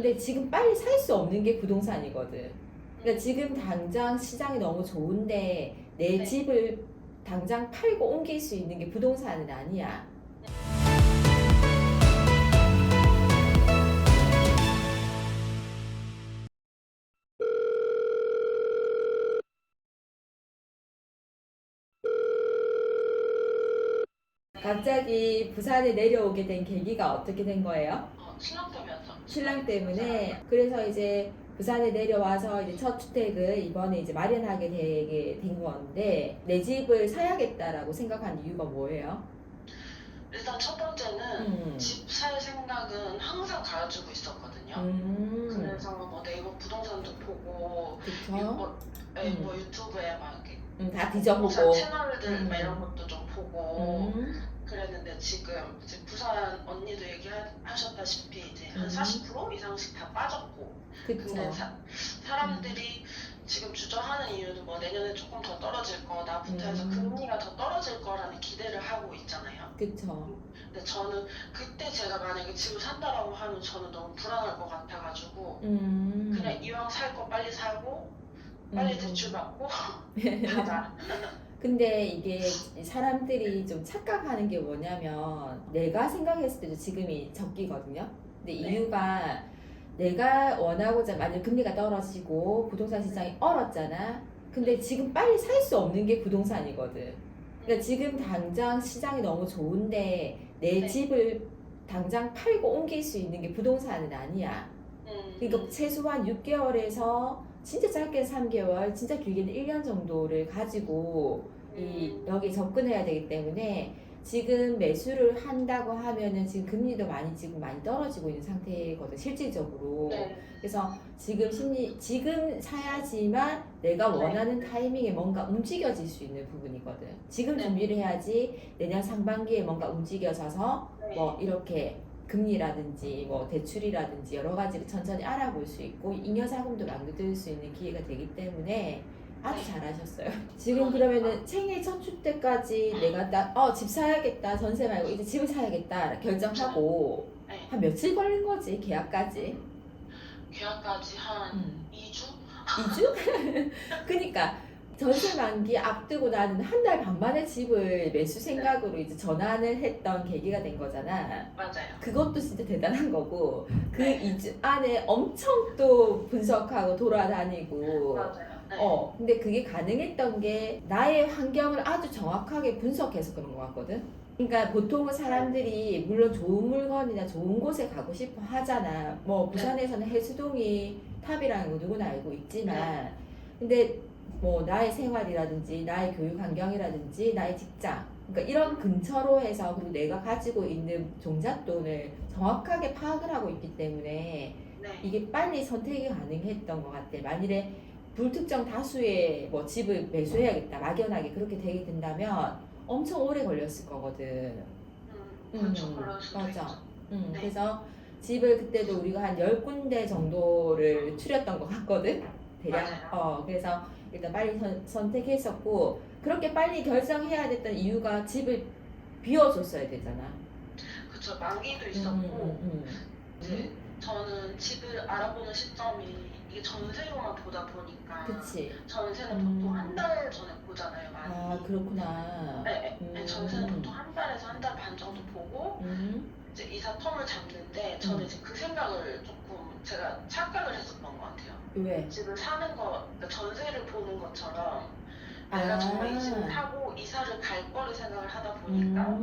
근데 지금 빨리 살 수 없는 게 부동산이거든. 그러니까 지금 당장 시장이 너무 좋은데 내 네. 집을 당장 팔고 옮길 수 있는 게 부동산은 아니야. 갑자기 부산에 내려오게 된 계기가 어떻게 된 거예요? 신랑 때문이었죠. 신랑 때문에. 그래서 이제 부산에 내려와서 이제 첫 주택을 이번에 이제 마련하게 되게 된 건데, 내 집을 사야겠다라고 생각한 이유가 뭐예요? 일단 첫 번째는 음. 집 살 생각은 항상 가지고 있었거든요. 그래서 뭐 네이버 부동산도 보고 그쵸? 뭐 유튜브에 막 이렇게 다 부동산 뒤져보고. 채널들 막 이런 것도 좀 보고 음. 그랬는데 지금 이제 부산 언니도 얘기하셨다시피 이제 한 40% 이상씩 다 빠졌고 그쵸. 근데 사람들이 지금 주저하는 이유도 뭐 내년에 조금 더 떨어질 거다부터 해서 금리가 더 떨어질 거라는 기대를 하고 있잖아요. 그쵸. 근데 저는 그때 제가 만약에 집을 산다라고 하면 저는 너무 불안할 것 같아가지고 그냥 이왕 살 거 빨리 사고 빨리 대출 받고 가자. 근데 이게 사람들이 좀 착각하는 게 뭐냐면, 내가 생각했을 때도 지금이 적기거든요. 근데 네. 이유가 내가 원하고자, 만약 금리가 떨어지고 부동산 시장이 얼었잖아. 근데 지금 빨리 살 수 없는 게 부동산이거든. 그러니까 지금 당장 시장이 너무 좋은데 내 네. 집을 당장 팔고 옮길 수 있는 게 부동산은 아니야. 그러니까 최소한 6개월에서 진짜 짧게 3개월, 진짜 길게는 1년 정도를 가지고 여기 접근해야 되기 때문에, 지금 매수를 한다고 하면은 지금 금리도 많이 지금 많이 떨어지고 있는 상태거든, 실질적으로. 네. 그래서 지금 사야지만 내가 원하는 타이밍에 뭔가 움직여질 수 있는 부분이거든. 지금 네. 준비를 해야지 내년 상반기에 뭔가 움직여져서 네. 뭐 이렇게 금리라든지 뭐 대출이라든지 여러 가지를 천천히 알아볼 수 있고 잉여 자금도 만들 수 있는 기회가 되기 때문에 아주 잘하셨어요. 지금 그러면은 생애 첫 주택까지 내가 딱 집 사야겠다, 전세 말고 이제 집을 사야겠다 결정하고 네. 한 며칠 걸린 거지, 계약까지? 계약까지 한 2주? 2주? 그니까 전세 만기 앞두고 나는 한 달 반 만에 집을 매수 생각으로 이제 전환을 했던 계기가 된 거잖아. 맞아요. 그것도 진짜 대단한 거고, 그 네. 2주 안에 엄청 또 분석하고 돌아다니고. 맞아요. 네. 근데 그게 가능했던 게 나의 환경을 아주 정확하게 분석해서 그런 것 같거든. 그러니까 보통은 사람들이 물론 좋은 물건이나 좋은 곳에 가고 싶어 하잖아. 뭐 부산에서는 해수동이 탑이라는 거 누구나 알고 있지만, 근데 뭐 나의 생활이라든지 나의 교육 환경이라든지 나의 직장, 그러니까 이런 근처로 해서, 그리고 내가 가지고 있는 종잣돈을 정확하게 파악을 하고 있기 때문에 네. 이게 빨리 선택이 가능했던 것 같아. 만일에 불특정 다수의 뭐 집을 매수해야겠다, 막연하게 그렇게 되게 된다면 엄청 오래 걸렸을 거거든. 그렇죠. 그럴 수도 맞아. 있죠. 네. 그래서 집을 그때도 우리가 한 10군데 정도를 추렸던 것 같거든. 대략. 맞아요. 그래서 일단 빨리 선택했었고, 그렇게 빨리 결정해야 됐던 이유가 집을 비워줬어야 되잖아. 그쵸. 만기도 있었고 이제 저는 집을 알아보는 시점이 이게 전세로만 보다 보니까 그치. 전세는 보통 한 달 전에 보잖아요. 많이. 아, 그렇구나. 네, 저는 보통 한 달에서 한 달 반 정도 보고 이제 이사 텀을 잡는데 저는 이제 그 생각을 조금 제가 착각을 했었던 것 같아요. 왜? 집을 사는 거, 그러니까 전세를 보는 것처럼 내가 정말 이 집을 사고 이사를 갈 거를 생각을 하다 보니까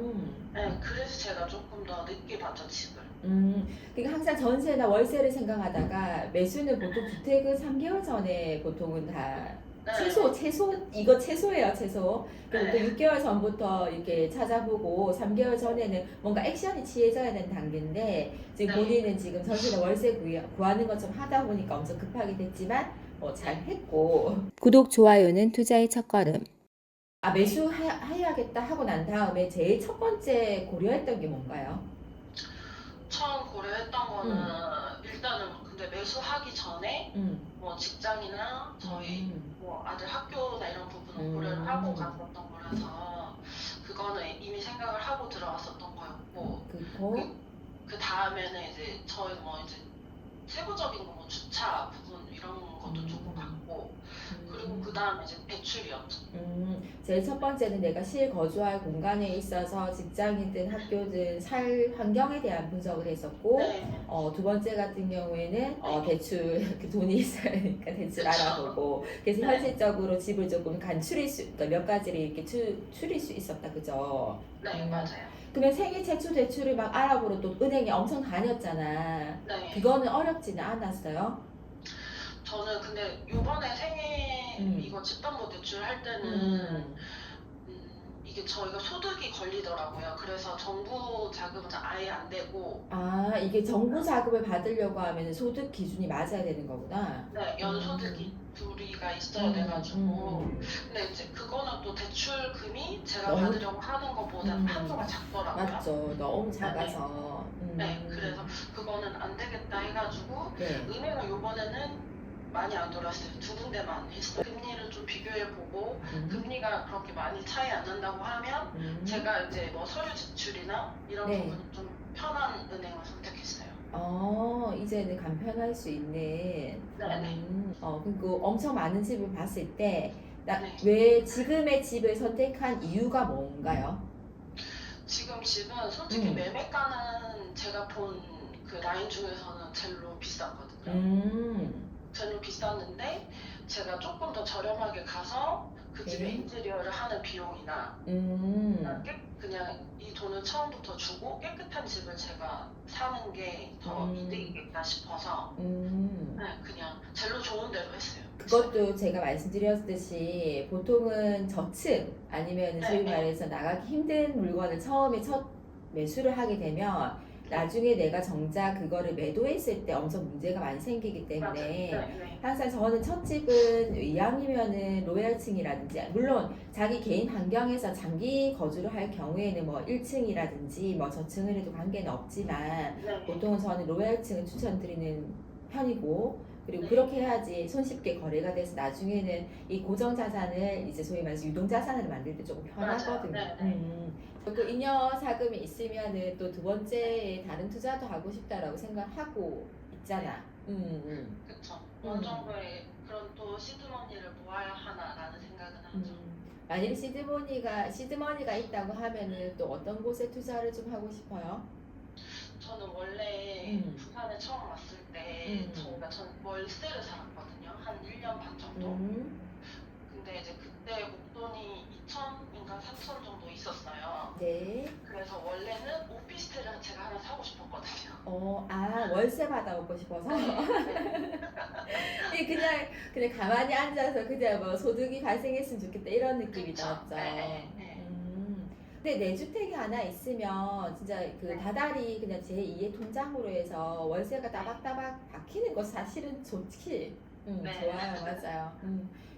네, 그래서 제가 조금 더 늦게 봤죠, 집을. 그러니까 항상 전세나 월세를 생각하다가 매수는 보통 주택은 3개월 전에 보통은 다 네. 최소 이거 최소예요, 최소. 그리고 또 네. 6개월 전부터 이렇게 찾아보고 3개월 전에는 뭔가 액션이 취해져야 되는 단계인데, 지금 네. 본인은 지금 전세나 월세 구하는 것 좀 하다 보니까 엄청 급하게 됐지만 잘 했고. 구독, 좋아요는 투자의 첫걸음. 매수해야겠다 하고 난 다음에 제일 첫 번째 고려했던 게 뭔가요? 처음 고려했던 거는 일단은 근데 매수하기 전에 뭐 직장이나 저희 뭐 아들 학교나 이런 부분을 고려를 하고 갔었던 거라서 그거는 이미 생각을 하고 들어갔었던 거였고 그리고 그 다음에는 이제 저희 뭐 이제 세부적인 거 뭐 주차 부분 이런 것도 조금 같고 그리고 그 다음에 이제 대출이었죠. 제일 첫 번째는 내가 실거주할 공간에 있어서 직장이든 학교든 살 환경에 대한 분석을 했었고, 네. 두 번째 같은 경우에는 대출 그 돈이 있어야 하니까 대출 그쵸. 알아보고, 그래서 네. 현실적으로 집을 조금 그러니까 몇 가지를 이렇게 줄일 수 있었다, 그죠? 네, 맞아요. 그러면 생애 최초 대출을 막 알아보러 또 은행에 엄청 다녔잖아. 네. 그거는 어렵지는 않았어요? 저는 근데 요번에 생애 이거 집담보대출 할 때는 이게 저희가 소득이 걸리더라고요. 그래서 정부 자금은 아예 안 되고. 아, 이게 정부 자금을 받으려고 하면 소득 기준이 맞아야 되는 거구나. 네, 연소득이 둘이가 있어야 돼가지고. 근데 이제 그거는 또 대출금이 제가 너무- 받으려고 하는 것보다는 한도가 작더라고요. 맞죠. 너무 작아서. 네, 그래서 그거는 안 되겠다 해가지고 네. 은행을 요번에는 많이 안 돌았어요. 두 군데만 했어요. 금리를 좀 비교해보고 금리가 그렇게 많이 차이 안 난다고 하면 제가 이제 뭐 서류 제출이나 이런 네. 부분 좀 편한 은행을 선택했어요. 이제는 간편할 수 있는. 네. 그리고 엄청 많은 집을 봤을 때, 네. 왜 지금의 집을 선택한 이유가 뭔가요? 지금 집은 솔직히 매매가는 제가 본 그 라인 중에서는 제일로 비쌌거든요. 제일 비쌌는데 제가 조금 더 저렴하게 가서 그 집의 인테리어를 하는 비용이나 그냥 이 돈을 처음부터 주고 깨끗한 집을 제가 사는 게 더 이득이겠다 싶어서 네, 그냥 제일 좋은 대로 했어요. 그것도 제가 말씀드렸듯이 보통은 저층 아니면 소위 말해서 나가기 힘든 물건을 처음에 첫 매수를 하게 되면 나중에 내가 정작 그거를 매도했을 때 엄청 문제가 많이 생기기 때문에 항상 저는 첫 집은 이왕이면은 로얄층이라든지, 물론 자기 개인 환경에서 장기 거주를 할 경우에는 뭐 1층이라든지 뭐 저층을 해도 관계는 없지만 보통은 저는 로얄층을 추천드리는 편이고, 그리고 그렇게 해야지 손쉽게 거래가 돼서 나중에는 이 고정 자산을 이제 소위 말해서 유동 자산을 만들 때 조금 편하거든요. 또 잉여 자금이 있으면은 또 두 번째 다른 투자도 하고 싶다라고 생각하고 있잖아. 그렇죠. 어느 정도의 그런 또 시드머니를 모아야 하나라는 생각은 하죠. 만일 시드머니가 있다고 하면은 또 어떤 곳에 투자를 좀 하고 싶어요? 저는 원래 부산에 처음 왔을 때 전 월세를 살았거든요. 한 1년 반 정도. 근데 이제 그때 목돈이 2천인가 3천 정도 있었어요. 네. 그래서 원래는 오피스텔을 제가 하나 사고 싶었거든요. 월세 받아먹고 싶어서? 그냥 가만히 앉아서 그냥 뭐 소득이 발생했으면 좋겠다 이런 느낌이다, 맞죠? 근데 내 주택이 하나 있으면 진짜 그 다달이 그냥 제2의 통장으로 해서 월세가 따박따박 박히는 거 사실은 좋지. 좋아요, 맞아요.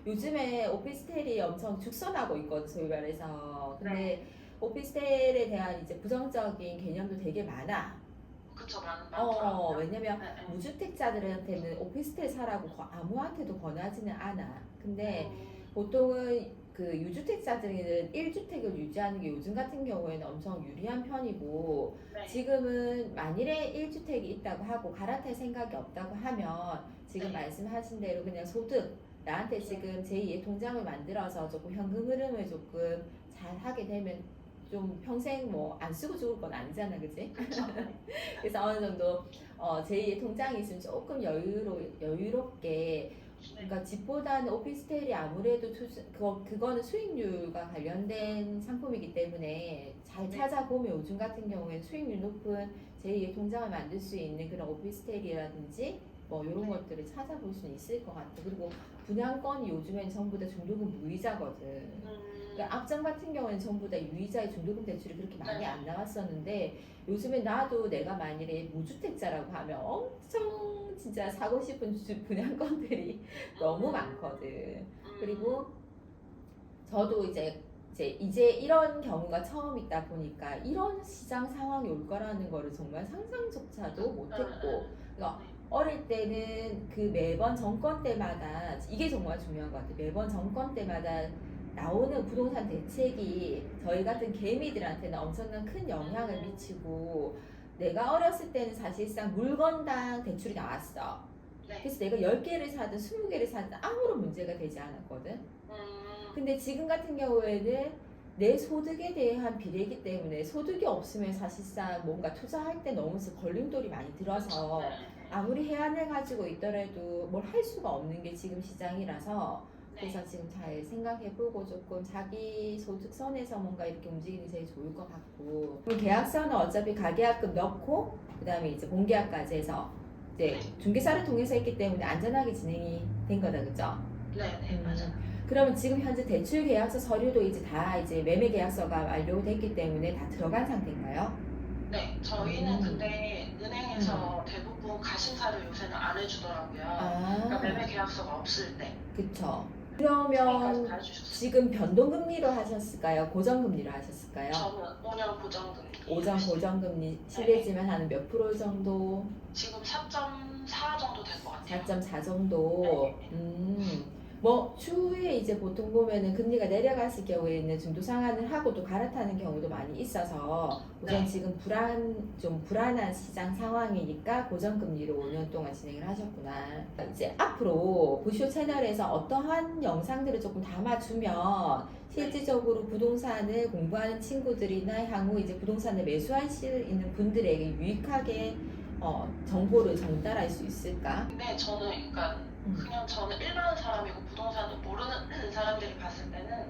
요즘에 오피스텔이 엄청 죽선하고 있거든, 소위 말해서. 근데 오피스텔에 대한 이제 부정적인 개념도 되게 많아. 그쵸, 많더라고요. 왜냐면 무주택자들한테는 오피스텔 사라고 아무한테도 권하지는 않아. 근데 보통은 그 유주택자들은 1주택을 유지하는 게 요즘 같은 경우에는 엄청 유리한 편이고, 지금은 만일에 1주택이 있다고 하고 갈아탈 생각이 없다고 하면 지금 말씀하신 대로 그냥 소득, 나한테 지금 제2의 통장을 만들어서 조금 현금 흐름을 조금 잘 하게 되면 좀 평생 뭐 안 쓰고 죽을 건 아니잖아, 그치? 그래서 어느 정도 제2의 통장이 있으면 조금 여유롭게, 그러니까 집보다는 오피스텔이 아무래도 그거는 수익률과 관련된 상품이기 때문에 잘 찾아보면 요즘 같은 경우에는 수익률 높은 제2의 통장을 만들 수 있는 그런 오피스텔이라든지 뭐 이런 것들을 찾아볼 수는 있을 것 같아. 그리고 분양권이 요즘엔 전부 다 중도금 무이자거든. 그러니까 앞전 같은 경우에는 전부 다 유이자의 중도금 대출이 그렇게 많이 안 나왔었는데, 요즘에 나도 내가 만일에 무주택자라고 하면 엄청 진짜 사고 싶은 분양권들이 너무 많거든. 그리고 저도 이제 이런 경우가 처음 있다 보니까 이런 시장 상황이 올 거라는 거를 정말 상상조차도 못했고, 그러니까 어릴 때는 그 매번 정권 때마다 이게 정말 중요한 것 같아요. 매번 정권 때마다 나오는 부동산 대책이 저희 같은 개미들한테는 엄청난 큰 영향을 미치고, 내가 어렸을 때는 사실상 물건당 대출이 나왔어. 네. 그래서 내가 10개를 사든 20개를 사든 아무런 문제가 되지 않았거든. 근데 지금 같은 경우에는 내 소득에 대한 비례이기 때문에 소득이 없으면 사실상 뭔가 투자할 때 너무 걸림돌이 많이 들어서 아무리 해안을 가지고 있더라도 뭘 할 수가 없는 게 지금 시장이라서 그래서 지금 잘 생각해보고 조금 자기 소득 선에서 뭔가 이렇게 움직이는 게 제일 좋을 것 같고 그럼 계약서는 어차피 가계약금 넣고 그 다음에 이제 본계약까지 해서 이제 중개사를 통해서 했기 때문에 안전하게 진행이 된 거다 그죠? 네, 맞아요. 그러면 지금 현재 대출 계약서 서류도 이제 다 이제 매매 계약서가 완료됐기 때문에 다 들어간 상태인가요? 네, 저희는 근데 은행에서 대부분 가심사를 요새는 안 해주더라고요. 그러니까 매매 계약서가 없을 때. 그쵸. 저희까지 그러면 다 해주셨어요. 지금 변동금리로 하셨을까요? 고정금리로 하셨을까요? 저는 5년 고정금리. 5년 고정금리 실례지만 한 몇 프로 정도? 지금 4.4 정도 될 것 같아요. 4.4 정도. 뭐 추후에 이제 보통 보면은 금리가 내려갔을 경우에는 중도 상환을 하고 또 갈아타는 경우도 많이 있어서 우선 지금 좀 불안한 시장 상황이니까 고정금리로 5년 동안 진행을 하셨구나. 이제 앞으로 부쇼 채널에서 어떠한 영상들을 조금 담아주면 실질적으로 부동산을 공부하는 친구들이나 향후 이제 부동산을 매수하실 있는 분들에게 유익하게 정보를 전달할 수 있을까? 근데 저는 그러니까 그냥 저는 일반 사람이고 부동산을 모르는 사람들이 봤을 때는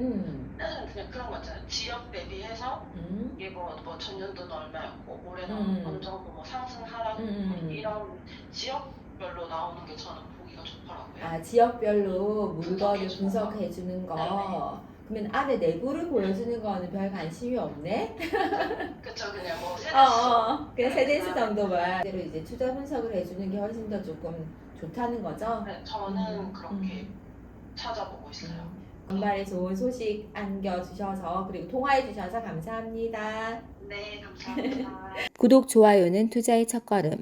그냥 그런 거 있잖아요. 지역 대비해서 이게 뭐 전년도는 얼마였고 올해는 어느 정도 뭐 상승 하락 이런 지역별로 나오는 게 저는 보기가 좋더라고요. 아 지역별로 물건을 분석해 주는 거. 그러면 안에 내부를 보여주는 거는 별 관심이 없네? 그쵸, 그냥 뭐 세대수. 그냥 세대수 정도만. 그대로 이제 투자 분석을 해주는 게 훨씬 더 조금 좋다는 거죠? 네, 저는 그렇게 찾아보고 있어요. 연말에 좋은 소식 안겨주셔서 그리고 통화해주셔서 감사합니다. 네, 감사합니다. 구독, 좋아요는 투자의 첫걸음.